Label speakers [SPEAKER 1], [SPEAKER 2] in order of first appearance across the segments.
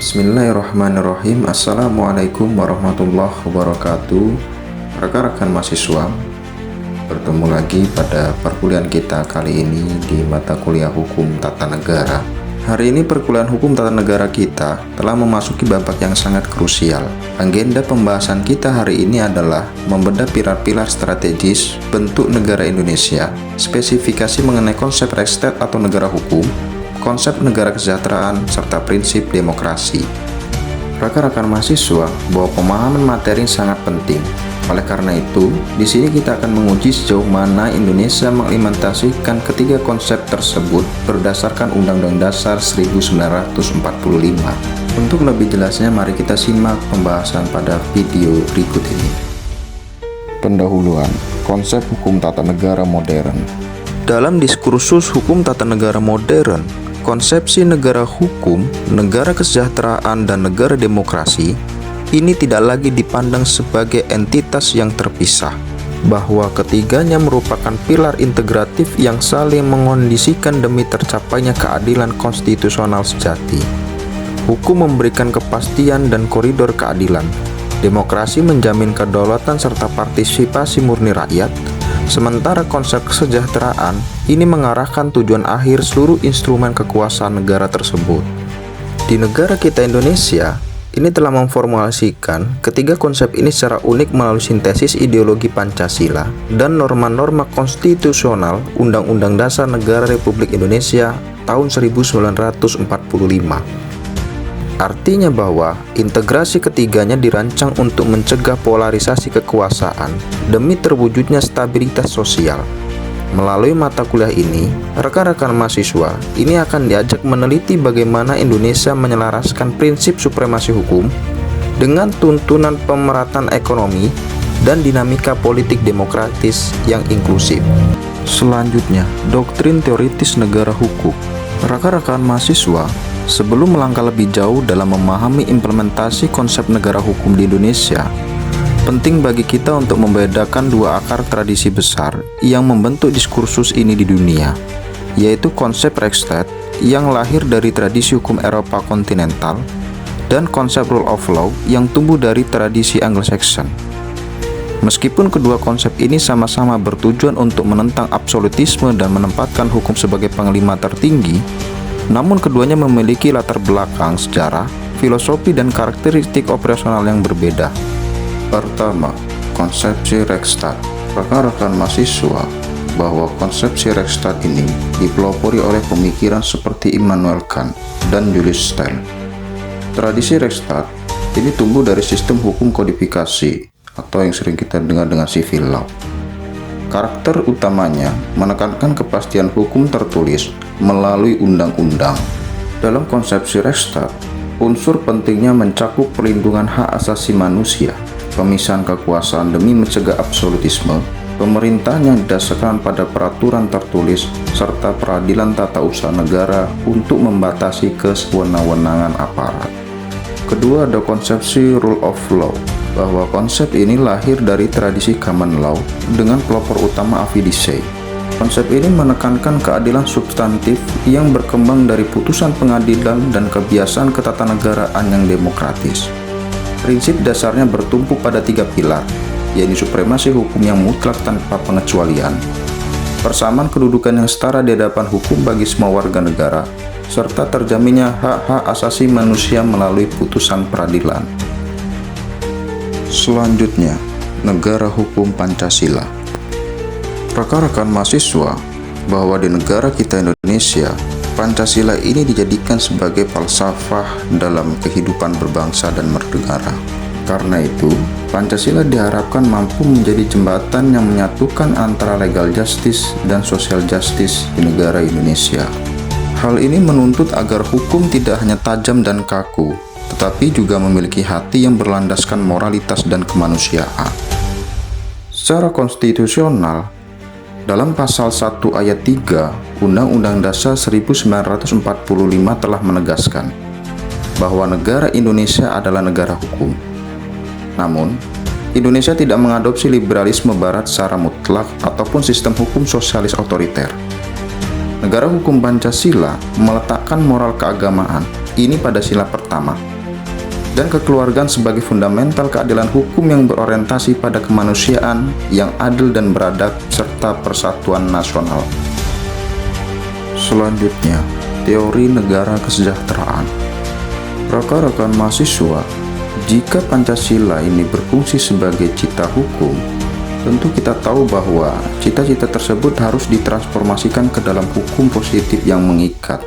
[SPEAKER 1] Bismillahirrahmanirrahim. Assalamualaikum warahmatullahi wabarakatuh. Rekan-rekan mahasiswa, bertemu lagi pada perkuliahan kita kali ini di mata kuliah Hukum Tata Negara. Hari ini perkuliahan Hukum Tata Negara kita telah memasuki babak yang sangat krusial. Agenda pembahasan kita hari ini adalah membedah pilar-pilar strategis bentuk negara Indonesia, spesifikasi mengenai konsep Rechtsstaat atau negara hukum, konsep negara kesejahteraan, serta prinsip demokrasi. Rekan-rekan mahasiswa, bahwa pemahaman materi sangat penting. Oleh karena itu, di sini kita akan menguji sejauh mana Indonesia mengimplementasikan ketiga konsep tersebut berdasarkan Undang-Undang Dasar 1945. Untuk lebih jelasnya, mari kita simak pembahasan pada video berikut ini. Pendahuluan, konsep hukum tata negara modern. Dalam diskursus hukum tata negara modern, konsepsi negara hukum, negara kesejahteraan, dan negara demokrasi ini tidak lagi dipandang sebagai entitas yang terpisah, bahwa ketiganya merupakan pilar integratif yang saling mengondisikan demi tercapainya keadilan konstitusional sejati. Hukum memberikan kepastian dan koridor keadilan, demokrasi menjamin kedaulatan serta partisipasi murni rakyat, sementara konsep kesejahteraan ini mengarahkan tujuan akhir seluruh instrumen kekuasaan negara tersebut. Di negara kita Indonesia, ini telah memformulasikan ketiga konsep ini secara unik melalui sintesis ideologi Pancasila dan norma-norma konstitusional Undang-Undang Dasar Negara Republik Indonesia tahun 1945. Artinya bahwa integrasi ketiganya dirancang untuk mencegah polarisasi kekuasaan demi terwujudnya stabilitas sosial. Melalui mata kuliah ini, rekan-rekan mahasiswa ini akan diajak meneliti bagaimana Indonesia menyelaraskan prinsip supremasi hukum dengan tuntunan pemerataan ekonomi dan dinamika politik demokratis yang inklusif. Selanjutnya, doktrin teoritis negara hukum. Rekan-rekan mahasiswa, sebelum melangkah lebih jauh dalam memahami implementasi konsep negara hukum di Indonesia, penting bagi kita untuk membedakan dua akar tradisi besar yang membentuk diskursus ini di dunia, yaitu konsep Rechtsstaat yang lahir dari tradisi hukum Eropa kontinental dan konsep rule of law yang tumbuh dari tradisi Anglo-Saxon. Meskipun kedua konsep ini sama-sama bertujuan untuk menentang absolutisme dan menempatkan hukum sebagai panglima tertinggi, namun keduanya memiliki latar belakang sejarah, filosofi, dan karakteristik operasional yang berbeda. Pertama, konsepsi Rechtsstaat. Rekan-rekan mahasiswa, bahwa konsepsi Rechtsstaat ini dipelopori oleh pemikiran seperti Immanuel Kant dan Julius Steel. Tradisi Rechtsstaat ini tumbuh dari sistem hukum kodifikasi atau yang sering kita dengar dengan civil law. Karakter utamanya menekankan kepastian hukum tertulis melalui undang-undang. Dalam konsepsi Rechtsstaat, unsur pentingnya mencakup perlindungan hak asasi manusia, pemisahan kekuasaan demi mencegah absolutisme, pemerintahan yang didasarkan pada peraturan tertulis, serta peradilan tata usaha negara untuk membatasi kesewenang-wenangan aparat. Kedua, ada konsepsi rule of law, bahwa konsep ini lahir dari tradisi common law dengan pelopor utama Avi Dicey. Konsep ini menekankan keadilan substantif yang berkembang dari putusan pengadilan dan kebiasaan ketatanegaraan yang demokratis. Prinsip dasarnya bertumpu pada tiga pilar, yaitu supremasi hukum yang mutlak tanpa pengecualian, persamaan kedudukan yang setara di hadapan hukum bagi semua warga negara, serta terjaminnya hak-hak asasi manusia melalui putusan peradilan. Selanjutnya, negara hukum Pancasila. Rekan-rekan mahasiswa, bahwa di negara kita Indonesia, Pancasila ini dijadikan sebagai falsafah dalam kehidupan berbangsa dan bernegara. Karena itu, Pancasila diharapkan mampu menjadi jembatan yang menyatukan antara legal justice dan social justice di negara Indonesia. Hal ini menuntut agar hukum tidak hanya tajam dan kaku, tetapi juga memiliki hati yang berlandaskan moralitas dan kemanusiaan. Secara konstitusional, dalam pasal 1 ayat 3 Undang-Undang Dasar 1945 telah menegaskan bahwa negara Indonesia adalah negara hukum. Namun, Indonesia tidak mengadopsi liberalisme barat secara mutlak ataupun sistem hukum sosialis otoriter. Negara hukum Pancasila meletakkan moral keagamaan ini pada sila pertama. Dan kekeluargaan sebagai fundamental keadilan hukum yang berorientasi pada kemanusiaan yang adil dan beradab serta persatuan nasional. Selanjutnya, teori negara kesejahteraan. Rekan-rekan mahasiswa, jika Pancasila ini berfungsi sebagai cita hukum, tentu kita tahu bahwa cita-cita tersebut harus ditransformasikan ke dalam hukum positif yang mengikat.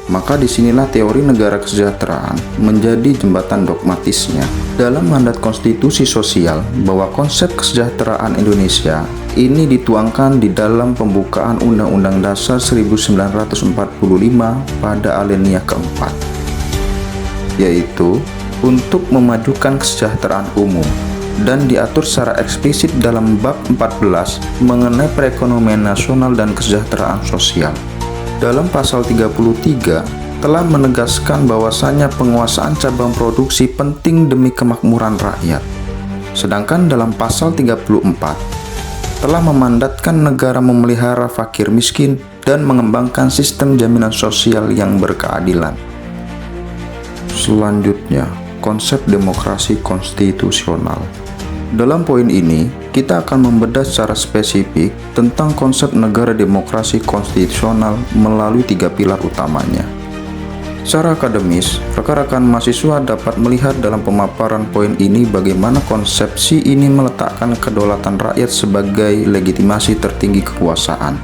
[SPEAKER 1] Maka disinilah teori negara kesejahteraan menjadi jembatan dogmatisnya dalam mandat konstitusi sosial bahwa konsep kesejahteraan Indonesia ini dituangkan di dalam pembukaan Undang-Undang Dasar 1945 pada alinea keempat, yaitu untuk memajukan kesejahteraan umum, dan diatur secara eksplisit dalam bab 14 mengenai perekonomian nasional dan kesejahteraan sosial. Dalam pasal 33 telah menegaskan bahwasannya penguasaan cabang produksi penting demi kemakmuran rakyat. Sedangkan dalam pasal 34 telah memandatkan negara memelihara fakir miskin dan mengembangkan sistem jaminan sosial yang berkeadilan. Selanjutnya, konsep demokrasi konstitusional. Dalam poin ini, kita akan membedah secara spesifik tentang konsep negara demokrasi konstitusional melalui 3 pilar utamanya. Secara akademis, rekan-rekan mahasiswa dapat melihat dalam pemaparan poin ini bagaimana konsepsi ini meletakkan kedaulatan rakyat sebagai legitimasi tertinggi kekuasaan,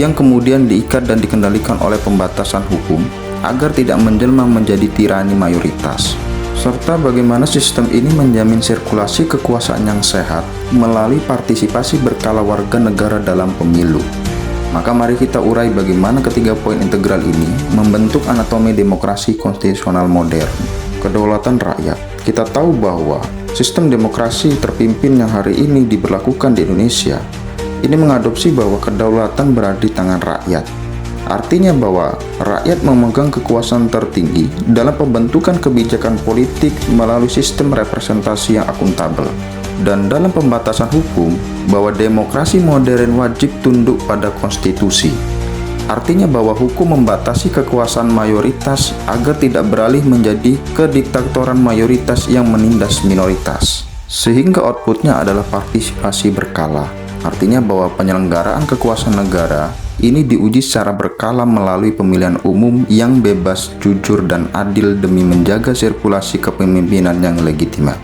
[SPEAKER 1] yang kemudian diikat dan dikendalikan oleh pembatasan hukum agar tidak menjelma menjadi tirani mayoritas, serta bagaimana sistem ini menjamin sirkulasi kekuasaan yang sehat melalui partisipasi berkala warga negara dalam pemilu. Maka mari kita urai bagaimana ketiga poin integral ini membentuk anatomi demokrasi konstitusional modern. Kedaulatan rakyat. Kita tahu bahwa sistem demokrasi terpimpin yang hari ini diberlakukan di Indonesia ini mengadopsi bahwa kedaulatan berada di tangan rakyat. Artinya bahwa rakyat memegang kekuasaan tertinggi dalam pembentukan kebijakan politik melalui sistem representasi yang akuntabel. Dan dalam pembatasan hukum, bahwa demokrasi modern wajib tunduk pada konstitusi. Artinya bahwa hukum membatasi kekuasaan mayoritas agar tidak beralih menjadi kediktatoran mayoritas yang menindas minoritas. Sehingga outputnya adalah partisipasi berkala. Artinya bahwa penyelenggaraan kekuasaan negara ini diuji secara berkala melalui pemilihan umum yang bebas, jujur, dan adil demi menjaga sirkulasi kepemimpinan yang legitimate.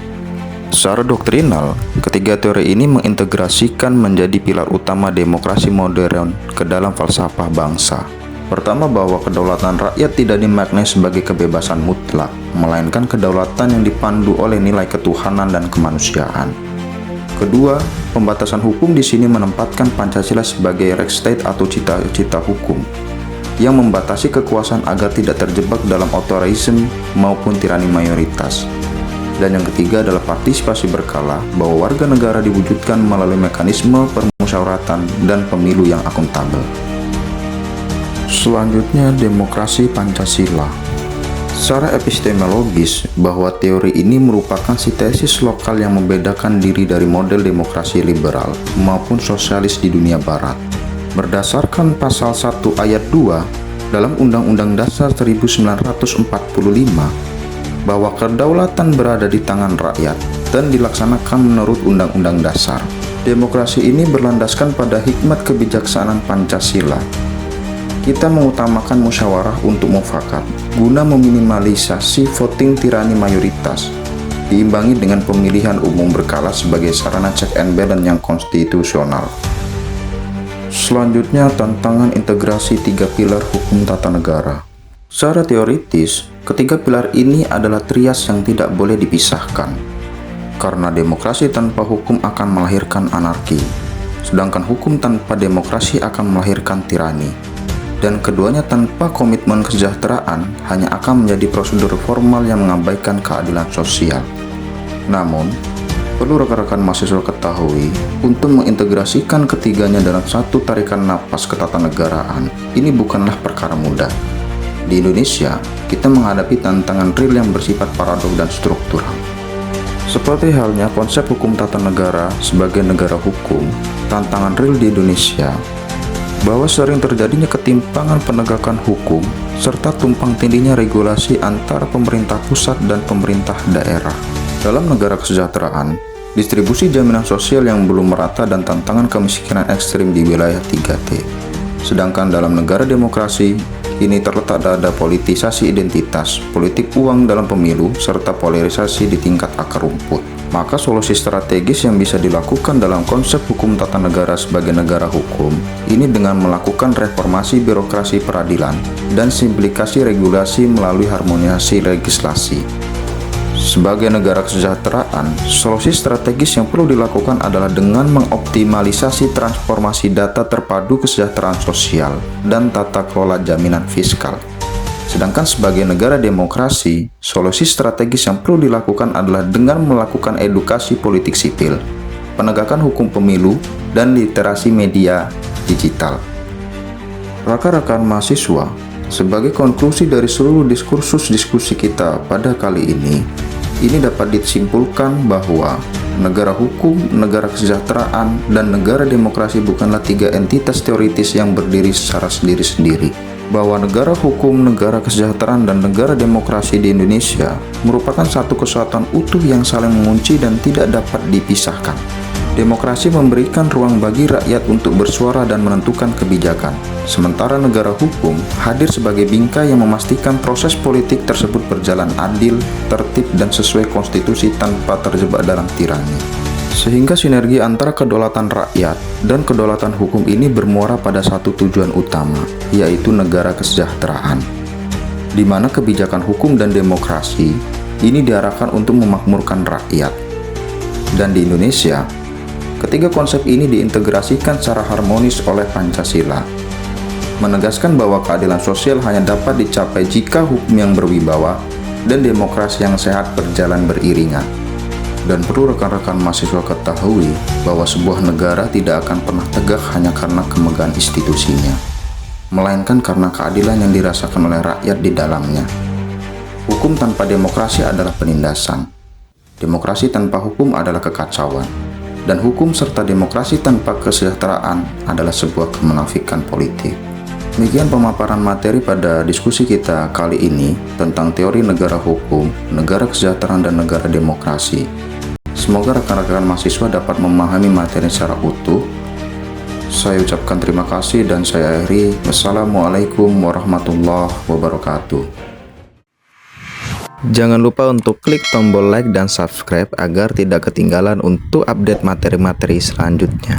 [SPEAKER 1] Secara doktrinal, ketiga teori ini mengintegrasikan menjadi pilar utama demokrasi modern ke dalam falsafah bangsa. Pertama, bahwa kedaulatan rakyat tidak dimaknai sebagai kebebasan mutlak, melainkan kedaulatan yang dipandu oleh nilai ketuhanan dan kemanusiaan. Kedua, pembatasan hukum di sini menempatkan Pancasila sebagai Rechtsstaat atau cita-cita hukum yang membatasi kekuasaan agar tidak terjebak dalam otoritarisme maupun tirani mayoritas. Dan yang ketiga adalah partisipasi berkala, bahwa warga negara diwujudkan melalui mekanisme permusyawaratan dan pemilu yang akuntabel. Selanjutnya, demokrasi Pancasila. Secara epistemologis, bahwa teori ini merupakan sintesis lokal yang membedakan diri dari model demokrasi liberal maupun sosialis di dunia barat. Berdasarkan pasal 1 ayat 2 dalam Undang-Undang Dasar 1945, bahwa kedaulatan berada di tangan rakyat dan dilaksanakan menurut Undang-Undang Dasar. Demokrasi ini berlandaskan pada hikmat kebijaksanaan Pancasila. Kita mengutamakan musyawarah untuk mufakat guna meminimalisasi voting tirani mayoritas, diimbangi dengan pemilihan umum berkala sebagai sarana check and balance yang konstitusional. Selanjutnya, tantangan integrasi 3 pilar hukum tata negara. Secara teoritis, ketiga pilar ini adalah trias yang tidak boleh dipisahkan, karena demokrasi tanpa hukum akan melahirkan anarki, sedangkan hukum tanpa demokrasi akan melahirkan tirani. Dan keduanya tanpa komitmen kesejahteraan hanya akan menjadi prosedur formal yang mengabaikan keadilan sosial. Namun, perlu rekan-rekan mahasiswa ketahui, untuk mengintegrasikan ketiganya dalam satu tarikan napas ketatanegaraan, ini bukanlah perkara mudah. Di Indonesia, kita menghadapi tantangan real yang bersifat paradok dan struktural. Seperti halnya konsep hukum tata negara sebagai negara hukum, tantangan real di Indonesia bahwa sering terjadinya ketimpangan penegakan hukum serta tumpang tindihnya regulasi antara pemerintah pusat dan pemerintah daerah. Dalam negara kesejahteraan, distribusi jaminan sosial yang belum merata dan tantangan kemiskinan ekstrim di wilayah 3T. Sedangkan dalam negara demokrasi, ini terletak pada politisasi identitas, politik uang dalam pemilu, serta polarisasi di tingkat akar rumput. Maka solusi strategis yang bisa dilakukan dalam konsep hukum tata negara sebagai negara hukum, ini dengan melakukan reformasi birokrasi peradilan dan simplifikasi regulasi melalui harmonisasi legislasi. Sebagai negara kesejahteraan, solusi strategis yang perlu dilakukan adalah dengan mengoptimalisasi transformasi data terpadu kesejahteraan sosial dan tata kelola jaminan fiskal. Sedangkan sebagai negara demokrasi, solusi strategis yang perlu dilakukan adalah dengan melakukan edukasi politik sipil, penegakan hukum pemilu, dan literasi media digital. Rekan-rekan mahasiswa, sebagai konklusi dari seluruh diskursus diskusi kita pada kali ini dapat disimpulkan bahwa negara hukum, negara kesejahteraan, dan negara demokrasi bukanlah tiga entitas teoritis yang berdiri secara sendiri-sendiri. Bahwa negara hukum, negara kesejahteraan, dan negara demokrasi di Indonesia merupakan satu kesatuan utuh yang saling mengunci dan tidak dapat dipisahkan. Demokrasi memberikan ruang bagi rakyat untuk bersuara dan menentukan kebijakan, sementara negara hukum hadir sebagai bingkai yang memastikan proses politik tersebut berjalan adil, tertib, dan sesuai konstitusi tanpa terjebak dalam tirani. Sehingga sinergi antara kedaulatan rakyat dan kedaulatan hukum ini bermuara pada satu tujuan utama, yaitu negara kesejahteraan, di mana kebijakan hukum dan demokrasi ini diarahkan untuk memakmurkan rakyat. Dan di Indonesia, ketiga konsep ini diintegrasikan secara harmonis oleh Pancasila, menegaskan bahwa keadilan sosial hanya dapat dicapai jika hukum yang berwibawa dan demokrasi yang sehat berjalan beriringan. Dan perlu rekan-rekan mahasiswa ketahui bahwa sebuah negara tidak akan pernah tegak hanya karena kemegahan institusinya, melainkan karena keadilan yang dirasakan oleh rakyat di dalamnya. Hukum tanpa demokrasi adalah penindasan. Demokrasi tanpa hukum adalah kekacauan. Dan hukum serta demokrasi tanpa kesejahteraan adalah sebuah kemunafikan politik. Demikian pemaparan materi pada diskusi kita kali ini tentang teori negara hukum, negara kesejahteraan, dan negara demokrasi. Semoga rekan-rekan mahasiswa dapat memahami materi secara utuh. Saya ucapkan terima kasih dan saya akhiri. Wassalamualaikum warahmatullahi wabarakatuh. Jangan lupa untuk klik tombol like dan subscribe agar tidak ketinggalan untuk update materi-materi selanjutnya.